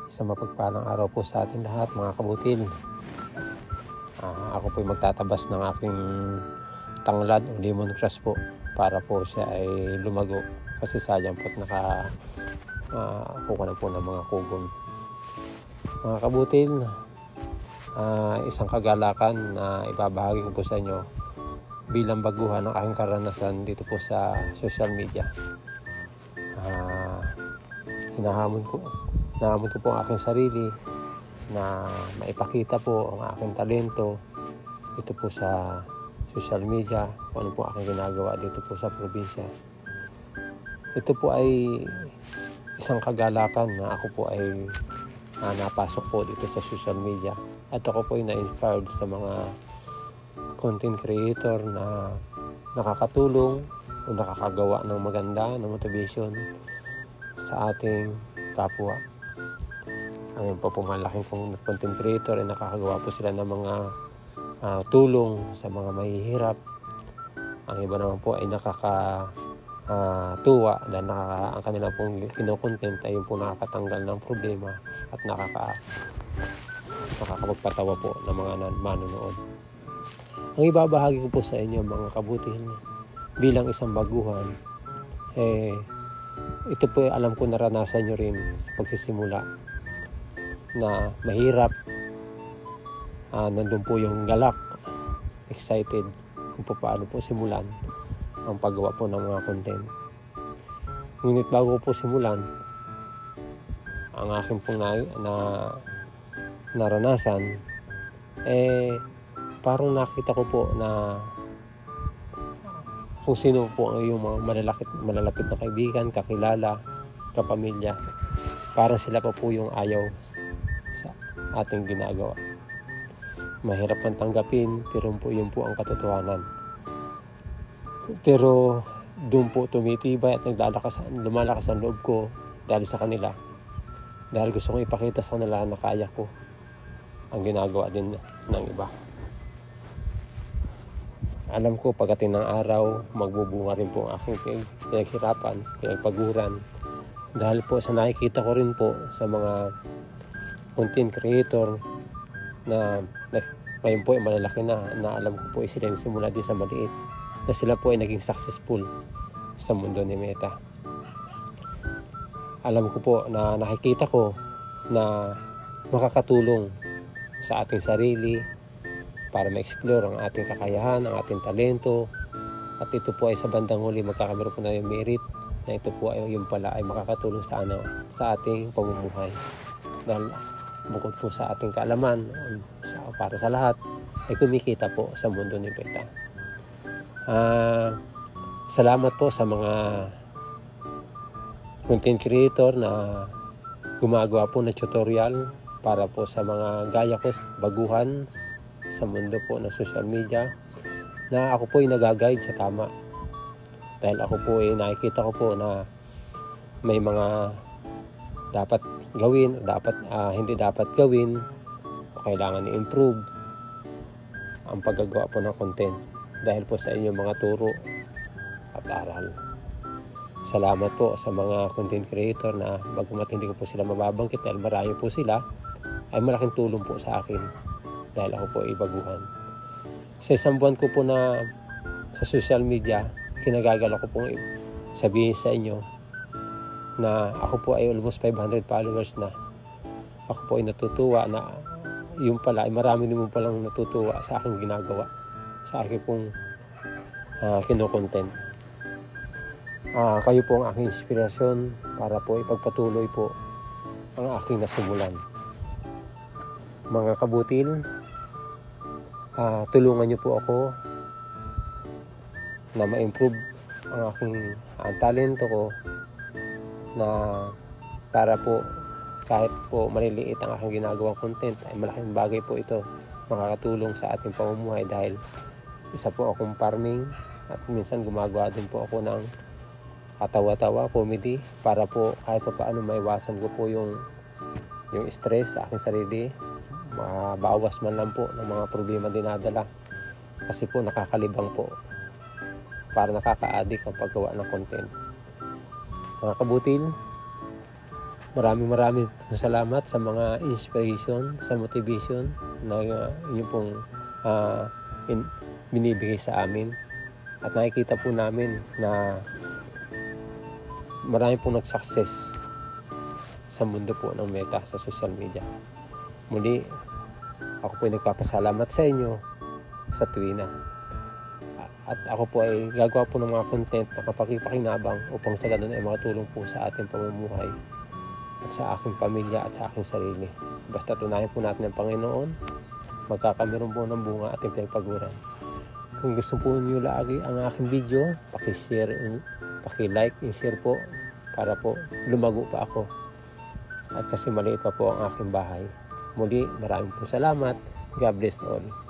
Isang mapagpalang araw po sa atin lahat, mga kabutil. Ako po ay magtatabas ng aking tanglad o lemongrass po para po siya ay lumago. Kasi sayang po at kuha na po ng mga kugon. Mga kabutil, isang kagalakan na ibabahagi ko po sa inyo bilang baguhan ng aking karanasan dito po sa social media. Hinahamon ko po ang aking sarili na maipakita po ang aking talento dito po sa social media, kung ano po aking ginagawa dito po sa probinsya. Ito po ay isang kagalakan na ako po ay napasok po dito sa social media at ako po ay na-inspired sa mga content creator na nakakatulong o nakakagawa ng maganda na motivation sa ating kapwa. Ang po malaking content creator ay nakakagawa po sila ng mga tulong sa mga mahihirap. Ang iba naman po ay nakakatuwa dahil ang kanila pong kinokontent ay yung po nakakatanggal ng problema at nakakapagpatawa po ng mga manonood. Ang ibabahagi ko po sa inyo, mga kabutil, bilang isang baguhan, ito po alam ko naranasan nyo rin sa pagsisimula na mahirap. Nandun po yung galak, excited kung paano po simulan ang paggawa po ng mga content. Ngunit bago po simulan, ang aking pong naranasan, parang nakita ko po na kung sino po yung mga malalapit na kaibigan, kakilala, kapamilya, parang sila pa po yung ayaw sa ating ginagawa. Mahirap man tanggapin, pero po yun po ang katotohanan. Pero doon po tumitibay at lumalakas ang loob ko dahil sa kanila. Dahil gusto kong ipakita sa kanila na kaya ko ang ginagawa din ng iba. Alam ko pagdating ng araw, magbubunga rin po ang aking pinaghirapan, pinagpaguran. Dahil po sa nakikita ko rin po sa mga content creator na ngayon po ay malalaki na alam ko po ay sila yung simula din sa maliit, na sila po ay naging successful sa mundo ni Meta. Alam ko po na nakikita ko na makakatulong sa ating sarili para ma-explore ang ating kakayahan, ang ating talento, at ito po ay sa bandang huli magkakameron po na yung merit na ito po ay yung pala ay makakatulong sa ating pamumuhay. Dahil bukod po sa ating kaalaman para sa lahat ay kumikita po sa mundo ni Meta. Salamat po sa mga content creator na gumagawa po ng tutorial para po sa mga gaya ko, baguhan sa mundo po ng social media, na ako po ay nag-guide sa tama. Dahil ako po ay nakikita ko po na may mga dapat gawin, hindi dapat gawin, o kailangan i-improve ang paggagawa po ng content dahil po sa inyong mga turo at aral. Salamat po sa mga content creator na bagamat hindi ko po sila mababangkit dahil marami po sila, ay malaking tulong po sa akin dahil ako po ay baguhan. Sa isang buwan ko po na sa social media, kinagagala ko pong sabihin sa inyo na ako po ay almost 500 followers na. Ako po ay natutuwa na yung pala ay marami naman palang natutuwa sa aking ginagawa, sa aking pong kinokontent. Kayo po ang aking inspirasyon para po ipagpatuloy po ang aking nasimulan. Mga kabutil, tulungan niyo po ako na ma-improve ang aking talento ko, na para po kahit po maliliit ang aking ginagawang content ay malaking bagay po ito, makakatulong sa ating pamumuhay dahil isa po akong farming at minsan gumagawa din po ako ng katawa-tawa, comedy, para po kahit pa paano maiwasan ko po yung stress sa aking sarili, mabawas man lang po ng mga problema dinadala kasi po nakakalibang po, para nakaka-addict ang paggawa ng content. Mga kabutil, maraming salamat sa mga inspiration, sa motivation na inyo pong binibigay sa amin. At nakikita po namin na marami pong nag-success sa mundo po ng Meta sa social media. Muli, ako po ay nagpapasalamat sa inyo sa tuwina. At ako po ay gagawa po ng mga content na kapaki-pakinabang upang sa ganun ay makatulong po sa ating pamumuhay at sa aking pamilya at sa aking sarili. Basta tunahin po natin ang Panginoon, magkakameron po ng bunga ating pinagpaguran. Kung gusto po niyo lagi ang aking video, paki-share, paki-like and share po para po lumago pa ako. At kasi maliit pa po ang aking bahay. Muli, maraming po salamat. God bless all.